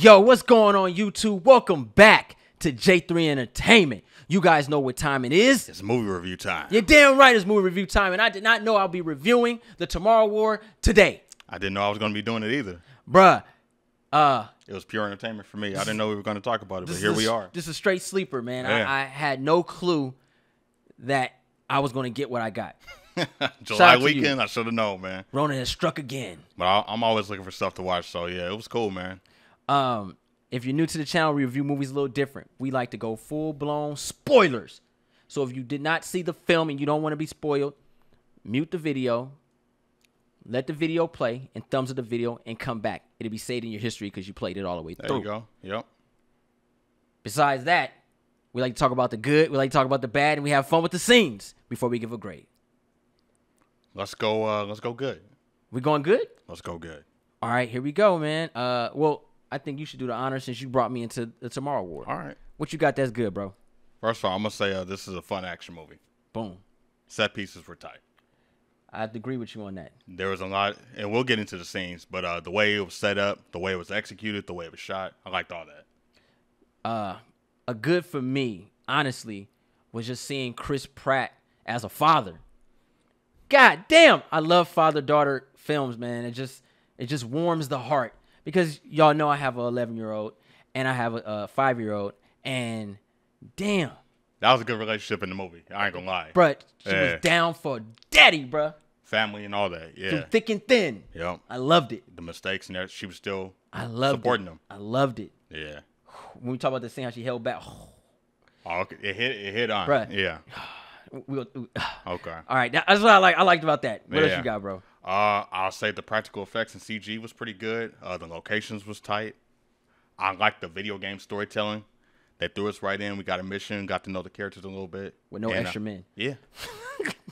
Yo, what's going on, YouTube? Welcome back to J3 Entertainment. You guys know what time it is. It's movie review time. You're damn right it's movie review time, and I did not know I'll be reviewing The Tomorrow War today. I didn't know I was going to be doing it either. Bruh. It was pure entertainment for me. I didn't know we were going to talk about it, but here we are. This is a straight sleeper, man. Yeah. I had no clue that I was going to get what I got. July weekend, I should have known, man. Ronin has struck again. But I'm always looking for stuff to watch, so yeah, it was cool, man. If you're new to the channel, we review movies a little different. We like to go full-blown spoilers. So if you did not see the film and you don't want to be spoiled, mute the video, let the video play, and thumbs up the video, and come back. It'll be saved in your history because you played it all the way through. There you go. Yep. Besides that, we like to talk about the good, we like to talk about the bad, and we have fun with the scenes before we give a grade. Let's go good. We going good? Let's go good. All right, here we go, man. Well, I think you should do the honor since you brought me into the Tomorrow War. All right. What you got that's good, bro? First of all, I'm going to say this is a fun action movie. Boom. Set pieces were tight. I have to agree with you on that. There was a lot, and we'll get into the scenes, but the way it was set up, the way it was executed, the way it was shot, I liked all that. A good for me, honestly, was just seeing Chris Pratt as a father. God damn, I love father-daughter films, man. It just warms the heart because y'all know I have an 11-year-old and I have a 5-year-old, and damn. That was a good relationship in the movie. I ain't gonna lie. Bruh, she was down for daddy, bruh. Family and all that, yeah. Through thick and thin. Yep. I loved it. The mistakes and that, she was still supporting them. I loved it. Yeah. When we talk about the scene, how she held back. Oh, okay. It hit on. Bruh. Yeah. Okay. All right. That's what I liked about that. What else you got, bro? I'll say the practical effects and CG was pretty good. The locations was tight. I liked the video game storytelling. They threw us right in. We got a mission, got to know the characters a little bit. With no extra men. Yeah.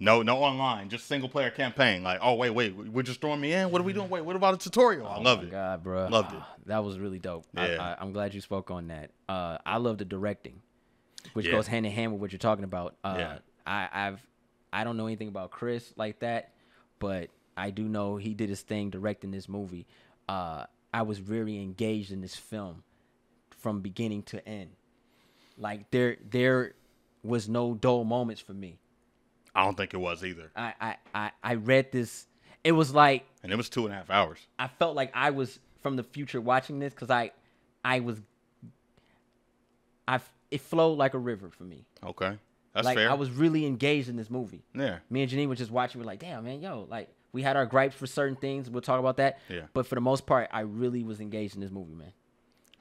No online. Just single player campaign. Like, oh, wait. We're just throwing me in? What are we doing? Wait, what about a tutorial? I loved it. Oh, my God, bro. Loved it. That was really dope. Yeah. I'm glad you spoke on that. I love the directing, which goes hand in hand with what you're talking about. I don't know anything about Chris like that, but I do know he did his thing directing this movie. I was very engaged in this film from beginning to end. Like there was no dull moments for me. I don't think it was either. I read this. It was like, and it was 2.5 hours. I felt like I was from the future watching this because it flowed like a river for me. Okay. That's like, fair. I was really engaged in this movie. Yeah. Me and Janine were just watching. We're like, damn, man, yo, like we had our gripes for certain things. We'll talk about that. Yeah. But for the most part, I really was engaged in this movie, man.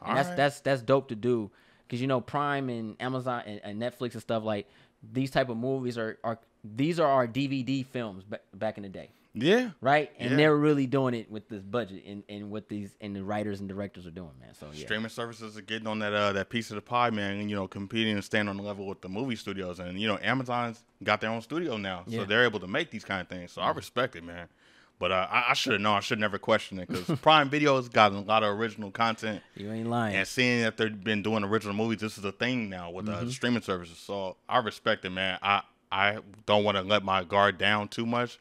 And All right. that's dope to do because, you know, Prime and Amazon and Netflix and stuff, like these type of movies are our DVD films back in the day. Yeah. Right? And they're really doing it with this budget and what the writers and directors are doing, man. So yeah. Streaming services are getting on that piece of the pie, man, and, you know, competing and staying on the level with the movie studios. And, you know, Amazon's got their own studio now. So they're able to make these kind of things. So I respect it, man. But I should have known. I should never question it because Prime Video's got a lot of original content. You ain't lying. And seeing that they've been doing original movies, this is a thing now with streaming services. So I respect it, man. I don't want to let my guard down too much.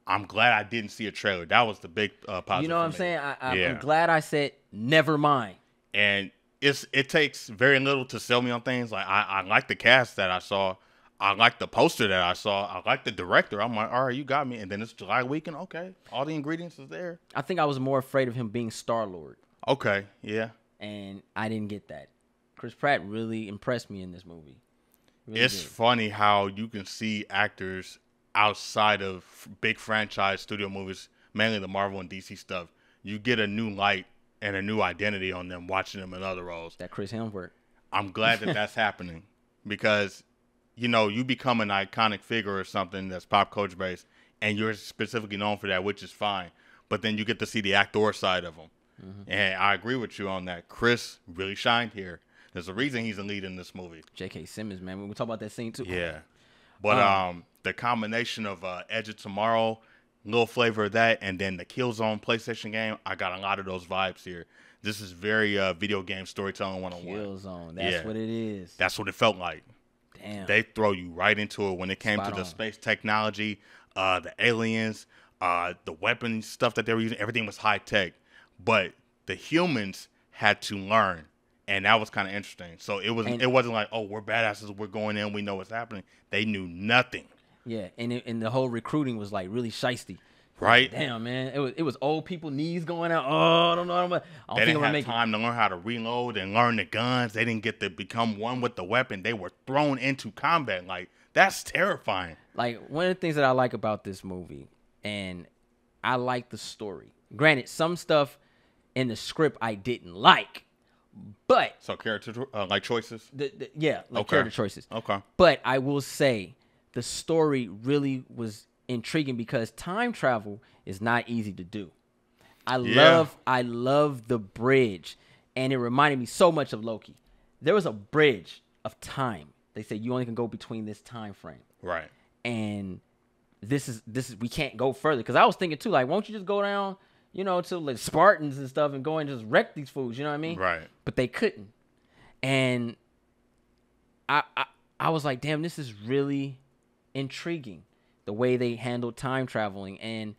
I'm glad I didn't see a trailer. That was the big positive. You know what I'm saying? I'm glad I said never mind. And it takes very little to sell me on things. Like I like the cast that I saw. I like the poster that I saw. I like the director. I'm like, all right, you got me. And then it's July weekend. Okay, all the ingredients is there. I think I was more afraid of him being Star-Lord. Okay, yeah. And I didn't get that. Chris Pratt really impressed me in this movie. Really it's funny how you can see actors outside of big franchise studio movies, mainly the Marvel and DC stuff. You get a new light and a new identity on them watching them in other roles. That Chris Hemsworth. I'm glad that that's happening because, you know, you become an iconic figure or something that's pop culture based, and you're specifically known for that, which is fine. But then you get to see the actor side of them. And I agree with you on that. Chris really shined here. There's a reason he's a lead in this movie. J.K. Simmons, man. We'll talk about that scene, too. Yeah. But the combination of Edge of Tomorrow, little flavor of that, and then the Killzone PlayStation game, I got a lot of those vibes here. This is very video game storytelling 101. Killzone. That's what it is. That's what it felt like. Damn. They throw you right into it when it came to the space technology, the aliens, the weapon stuff that they were using. Everything was high tech, but the humans had to learn. And that was kind of interesting. So it wasn't like, oh, we're badasses, we're going in, we know what's happening. They knew nothing. Yeah, and the whole recruiting was like really shiesty. Right? Like, damn, man. It was old people knees going out. Oh, I don't know. They didn't have time to learn how to reload and learn the guns. They didn't get to become one with the weapon. They were thrown into combat. Like, that's terrifying. Like, one of the things that I like about this movie, and I like the story. Granted, some stuff in the script I didn't like. But so character like choices, character choices. Okay. But I will say the story really was intriguing because time travel is not easy to do. I love the bridge, and it reminded me so much of Loki. There was a bridge of time. They said you only can go between this time frame. Right. And this is we can't go further because I was thinking too, like, won't you just go down? To like Spartans and stuff and go and just wreck these fools, you know what I mean? Right. But they couldn't. And I was like, damn, this is really intriguing. The way they handled time traveling and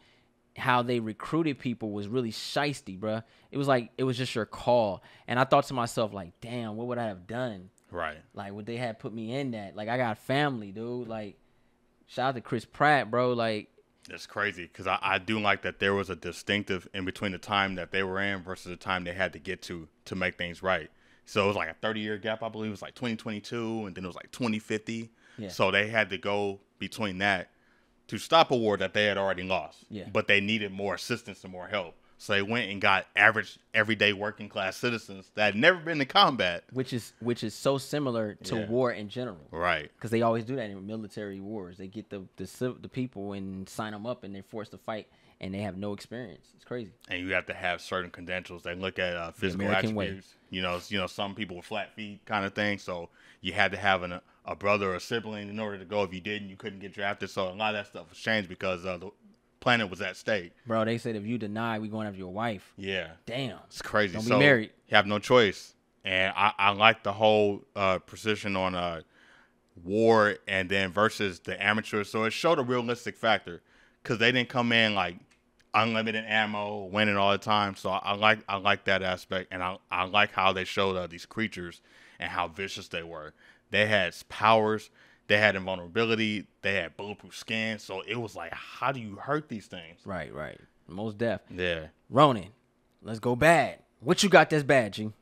how they recruited people was really shiesty, bruh. It was like, it was just your call. And I thought to myself, like, damn, what would I have done? Right. Like, would they have put me in that? Like, I got family, dude. Like, shout out to Chris Pratt, bro. Like, it's crazy because I do like that there was a distinctive in between the time that they were in versus the time they had to get to make things right. So it was like a 30-year gap, I believe. It was like 2022, and then it was like 2050. Yeah. So they had to go between that to stop a war that they had already lost. Yeah. But they needed more assistance and more help. So they went and got average, everyday working class citizens that had never been to combat. Which is so similar to war in general. Right. Because they always do that in military wars. They get the people and sign them up, and they're forced to fight, and they have no experience. It's crazy. And you have to have certain credentials. They look at physical attributes. You know, some people with flat feet kind of thing. So you had to have a brother or a sibling in order to go. If you didn't, you couldn't get drafted. So a lot of that stuff was changed because the planet was at stake. Bro, they said if you deny, we going after your wife. Yeah. Damn. It's crazy. Don't be married. You have no choice. And I like the whole precision on war and then versus the amateur. So it showed a realistic factor because they didn't come in like unlimited ammo, winning all the time. So I like that aspect. And I like how they showed these creatures and how vicious they were. They had powers. They had invulnerability. They had bulletproof skin. So it was like, how do you hurt these things? Right. Most def. Yeah. Ronin, let's go bad. What you got that's bad, G?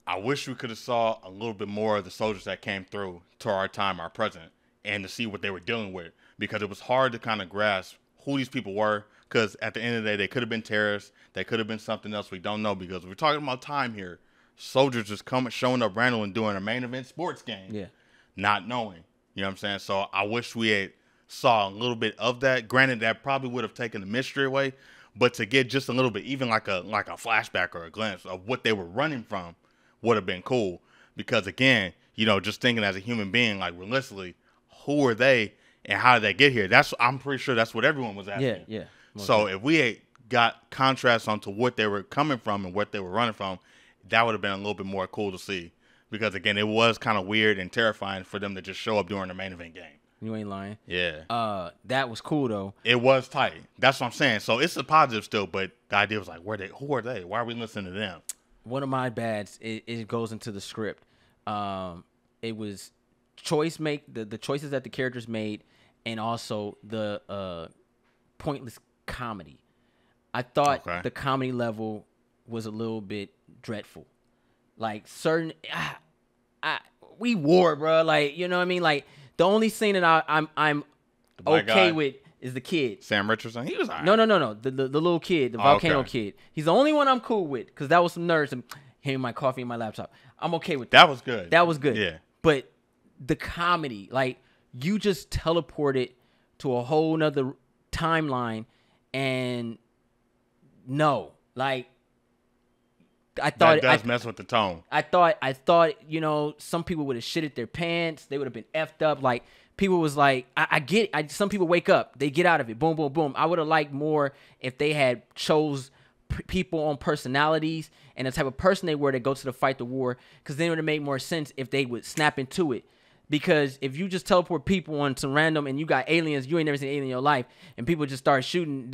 I wish we could have saw a little bit more of the soldiers that came through to our time, our present, and to see what they were dealing with. Because it was hard to kind of grasp who these people were. Because at the end of the day, they could have been terrorists. They could have been something else we don't know. Because we're talking about time here. Soldiers just showing up randomly and doing a main event sports game. Yeah. Not knowing. You know what I'm saying? So I wish we had saw a little bit of that. Granted, that probably would have taken the mystery away, but to get just a little bit, even like a flashback or a glimpse of what they were running from would have been cool. Because again, just thinking as a human being, like realistically, who are they and how did they get here? I'm pretty sure that's what everyone was asking. Yeah. So if we had got contrast onto what they were coming from and what they were running from, that would have been a little bit more cool to see. Because, again, it was kind of weird and terrifying for them to just show up during the main event game. You ain't lying. Yeah. That was cool, though. It was tight. That's what I'm saying. So, it's a positive still, but the idea was like, who are they? Why are we listening to them? One of my bads, it goes into the script. It was the choices that the characters made and also the pointless comedy. I thought the comedy level was a little bit dreadful. Like certain, we war, bro. Like, you know what I mean? Like the only scene that I'm okay with is the kid, Sam Richardson. He was all right. No. The little kid, the volcano kid. He's the only one I'm cool with because that was some nerds and hearing my coffee and my laptop. I'm okay with that. That was good. Yeah. But the comedy, like you just teleported to a whole nother timeline, and I thought that does mess with the tone. I thought, some people would have shitted their pants. They would have been effed up. Like people was like, I get it. Some people wake up, they get out of it. Boom, boom, boom. I would have liked more if they had chose people on personalities and the type of person they were to go to the fight the war. Because then it would have made more sense if they would snap into it. Because if you just teleport people on some random and you got aliens, you ain't never seen an alien in your life, and people just start shooting,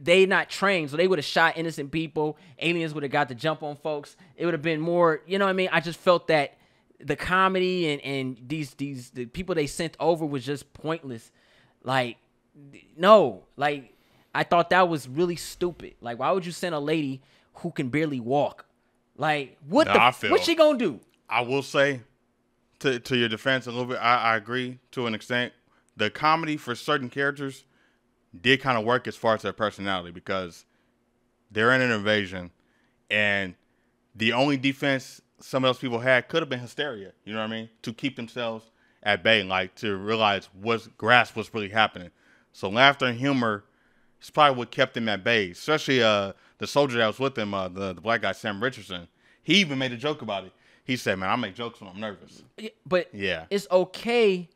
they not trained, so they would have shot innocent people. Aliens would have got to jump on folks. It would have been more, you know what I mean? I just felt that the comedy and the people they sent over was just pointless. Like, no, like I thought that was really stupid. Like, why would you send a lady who can barely walk? Like, what's she gonna do? I will say, to your defense a little bit, I agree to an extent. The comedy for certain characters did kind of work as far as their personality, because they're in an invasion, and the only defense some of those people had could have been hysteria. You know what I mean? To keep themselves at bay, like to realize grasp what's really happening. So laughter and humor is probably what kept them at bay. Especially the soldier that was with him, the black guy Sam Richardson. He even made a joke about it. He said, "Man, I make jokes when I'm nervous." But it's okay,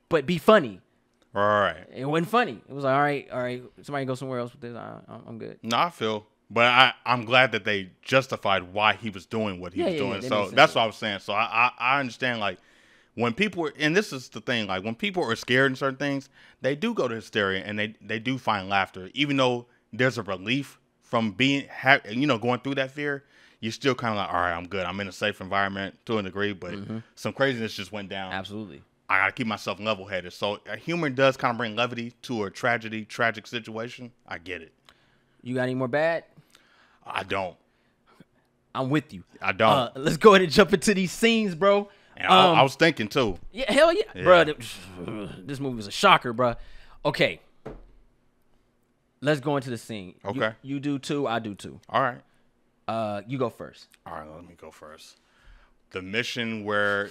but be funny. All right. It wasn't funny. It was like, all right. Somebody go somewhere else with this. I'm good. No, I feel. But I'm glad that they justified why he was doing what he was doing. So that's what I was saying. So I understand, like, when people are, and this is the thing, like, when people are scared in certain things, they do go to hysteria, and they do find laughter. Even though there's a relief from being, going through that fear, you're still kind of like, all right, I'm good. I'm in a safe environment to a degree, but some craziness just went down. Absolutely. I got to keep myself level-headed. So humor does kind of bring levity to a tragic situation. I get it. You got any more bad? I don't. I'm with you. I don't. Let's go ahead and jump into these scenes, bro. And I was thinking, too. Yeah, hell yeah. Bro, this movie was a shocker, bro. Okay. Let's go into the scene. Okay. You do, too. I do, too. All right. You go first. All right, let me go first. The mission where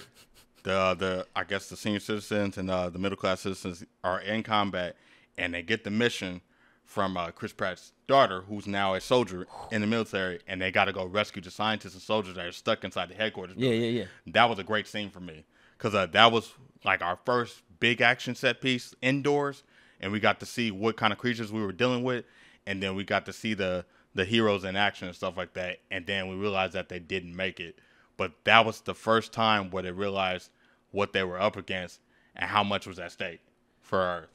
the senior citizens and the middle class citizens are in combat, and they get the mission from Chris Pratt's daughter, who's now a soldier in the military, and they got to go rescue the scientists and soldiers that are stuck inside the headquarters building. Yeah. That was a great scene for me, because that was like our first big action set piece indoors, and we got to see what kind of creatures we were dealing with, and then we got to see the heroes in action and stuff like that, and then we realized that they didn't make it. But that was the first time where they realized what they were up against and how much was at stake for Earth.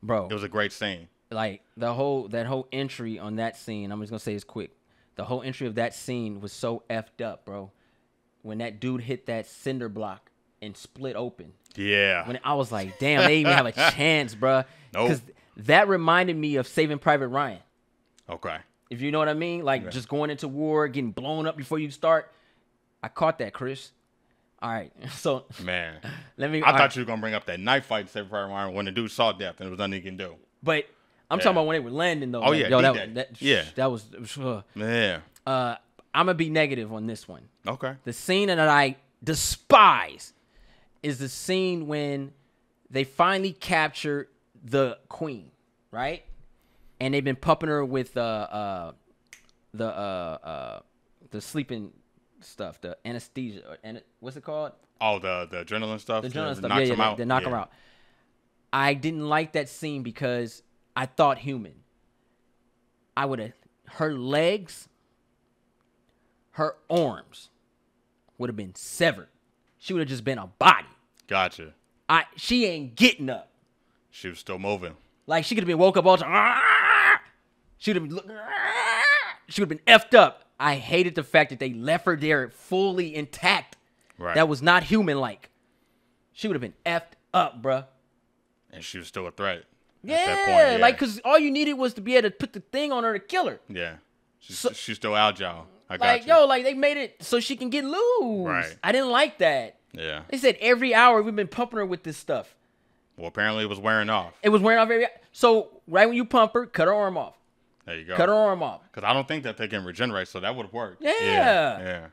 Bro. It was a great scene. Like, that whole entry on that scene, I'm just going to say it's quick. The whole entry of that scene was so effed up, bro. When that dude hit that cinder block and split open. Yeah. When I was like, damn, they even have a chance, bro. Nope. Because that reminded me of Saving Private Ryan. Okay. If you know what I mean? Like, just going into war, getting blown up before you start. I caught that, Chris. All right. So, man, I thought you were going to bring up that knife fight in Saving Private Ryan when the dude saw death and there was nothing he can do. But I'm talking about when they were landing, though. Oh, like, yeah. Yo, that was yeah. I'm going to be negative on this one. Okay. The scene that I despise is the scene when they finally capture the queen, right? And they've been pumping her with the sleeping stuff, the anesthesia, and what's it called? Oh, the adrenaline stuff. The adrenaline stuff. They knock her out. I didn't like that scene because I thought human. I would have her legs, her arms would have been severed. She would have just been a body. Gotcha. She ain't getting up. She was still moving. Like, she could have been woke up all the time. She would have been effed up. I hated the fact that they left her there fully intact. Right. That was not human-like. She would have been effed up, bruh. And she was still a threat. Yeah, at that point, yeah. Like, because all you needed was to be able to put the thing on her to kill her. Yeah. She's still agile. I got like, you. Like, they made it so she can get loose. Right. I didn't like that. Yeah. They said every hour we've been pumping her with this stuff. Well, apparently it was wearing off. It was wearing off every hour. So, right when you pump her, cut her arm off. There you go. Cut her arm off. Because I don't think that they can regenerate, so that would have worked. Yeah.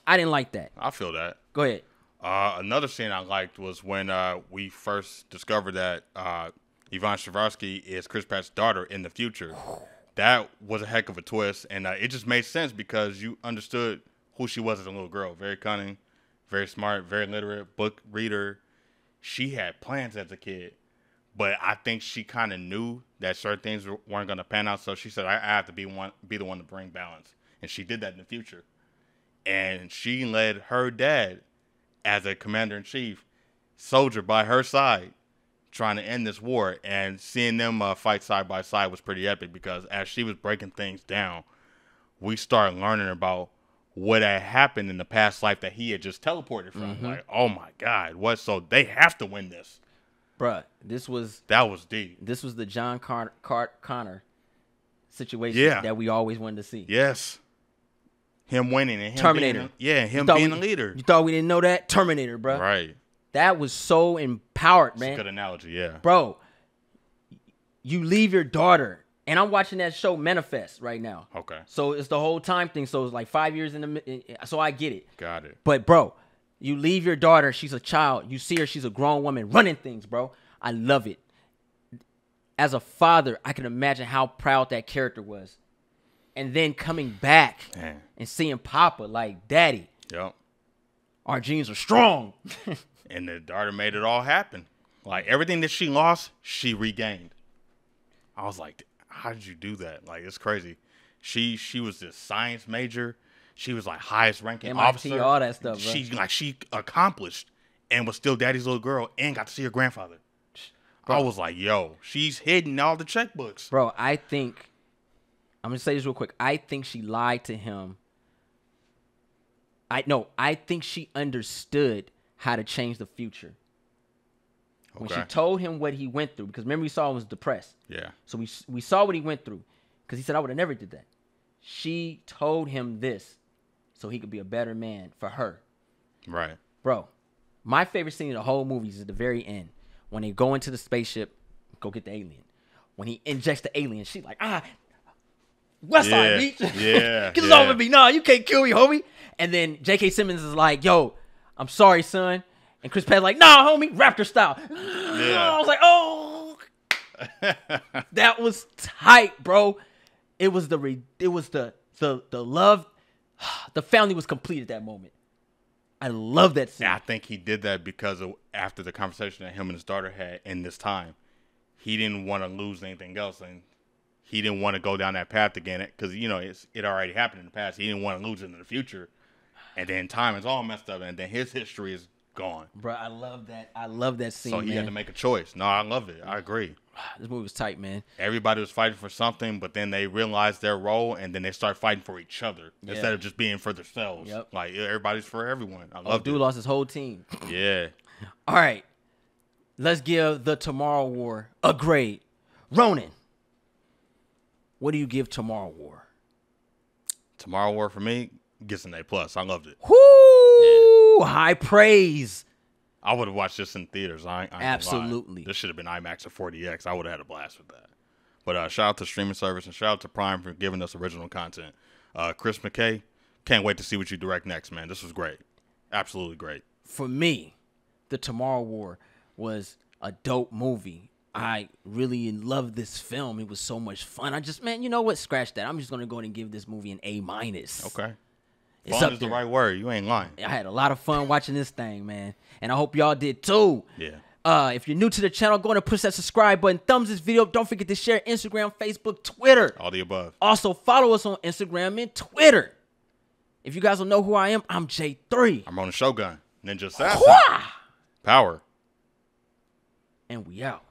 I didn't like that. I feel that. Go ahead. Another scene I liked was when we first discovered that Yvonne Strahovski is Chris Pratt's daughter in the future. That was a heck of a twist, and it just made sense because you understood who she was as a little girl. Very cunning, very smart, very literate, book reader. She had plans as a kid, but I think she kind of knew that certain things weren't going to pan out, so she said, I have to be the one to bring balance. And she did that in the future. And she led her dad as a commander-in-chief, soldier by her side, trying to end this war. And seeing them fight side by side was pretty epic because as she was breaking things down, we started learning about what had happened in the past life that he had just teleported from. Like, oh my God, what? So they have to win this. Bruh, that was deep. This was the John Connor situation that we always wanted to see. Yes. Him winning and him Terminator. Him being the leader. You thought we didn't know that? Terminator, bro. Right. That was so empowered, man. That's a good analogy, yeah. Bro, you leave your daughter, and I'm watching that show Manifest right now. Okay. So it's the whole time thing. So it's like 5 years so I get it. Got it. But, bro, you leave your daughter. She's a child. You see her. She's a grown woman running things, bro. I love it. As a father, I can imagine how proud that character was. And then coming back and seeing Papa like, Daddy, our genes are strong. And the daughter made it all happen. Like, everything that she lost, she regained. I was like, how did you do that? Like, it's crazy. She was this science major. She was like highest ranking MIT, officer. all that stuff, bro. She accomplished and was still daddy's little girl and got to see her grandfather. Bro. I was like, yo, she's hidden all the checkbooks. Bro, I think, I'm going to say this real quick. I think she lied to him. I think she understood how to change the future. When she told him what he went through, because remember we saw him was depressed. Yeah. So we saw what he went through, because he said, I would have never did that. She told him this so he could be a better man for her. Right. Bro, my favorite scene in the whole movie is at the very end. When they go into the spaceship, go get the alien. When he injects the alien, she's like, West Side Beach. Yeah. Get this over me. Nah, you can't kill me, homie. And then J.K. Simmons is like, yo, I'm sorry, son. And Chris Pratt's like, nah, homie, Raptor style. Yeah. I was like, oh. That was tight, bro. It was the love. The family was complete at that moment. I love that scene. Yeah, I think he did that because of after the conversation that him and his daughter had in this time. He didn't want to lose anything else, and he didn't want to go down that path again because, you know, it already happened in the past. He didn't want to lose it in the future. And then time is all messed up, and then his history is gone. Bro, I love that. I love that scene, so he had to make a choice. No, I love it. I agree. This movie was tight, man. Everybody was fighting for something, but then they realized their role, and then they start fighting for each other instead of just being for themselves. Yep. Like, everybody's for everyone. I love it. Dude lost his whole team. Yeah. All right. Let's give the Tomorrow War a grade. Ronin, what do you give Tomorrow War? Tomorrow War, for me, gets an A+. I loved it. Whoo! Yeah. High praise. I would have watched this in theaters. I Absolutely. This should have been IMAX or 4DX. I would have had a blast with that. But shout out to streaming service and shout out to Prime for giving us original content. Chris McKay, can't wait to see what you direct next, man. This was great. Absolutely great. For me, the Tomorrow War was a dope movie. I really loved this film. It was so much fun. Man, you know what? Scratch that. I'm just going to go ahead and give this movie an A-. Okay. It's fun is the right word. You ain't lying. I had a lot of fun watching this thing, man. And I hope y'all did too. Yeah. If you're new to the channel, go ahead and push that subscribe button. Thumbs this video. Don't forget to share Instagram, Facebook, Twitter. All the above. Also, follow us on Instagram and Twitter. If you guys don't know who I am, I'm J3. I'm Ronin Shogun. Ninja Assassin. Power. And we out.